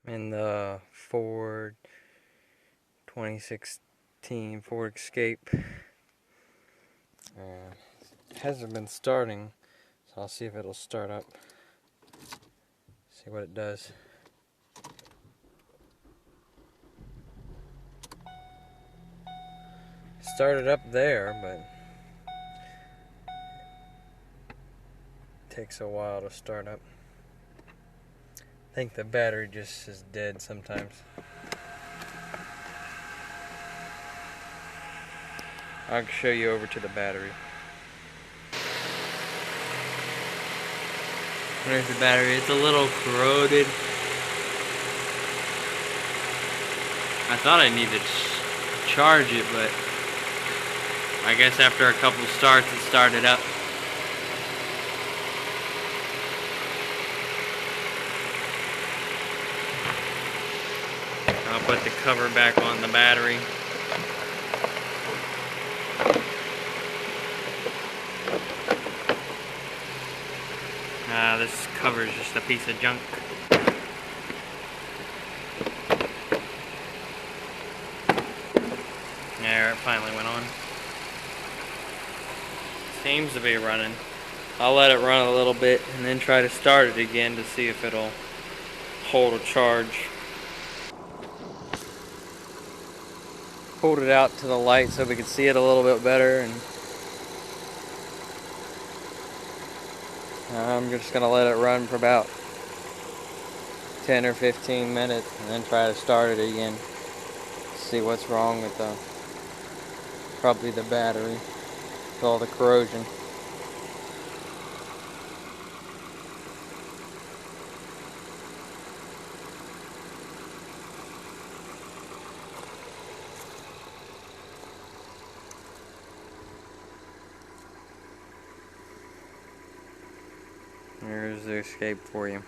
in the Ford 2016 Ford Escape. It hasn't been starting, so I'll see if it'll start up. See what it does. Started up there, but it takes a while to start up. I think the battery just is dead sometimes. I'll show you over to the battery. There's the battery. It's a little corroded. I thought I needed to charge it, but I guess after a couple starts it started up. I'll put the cover back on the battery. This cover is just a piece of junk. There, it finally went on. Seems to be running. I'll let it run a little bit and then try to start it again to see if it'll hold a charge. Pulled it out to the light so we could see it a little bit better, and I'm just going to let it run for about 10 or 15 minutes and then try to start it again. See what's wrong with probably the battery with all the corrosion. Here's the Escape for you.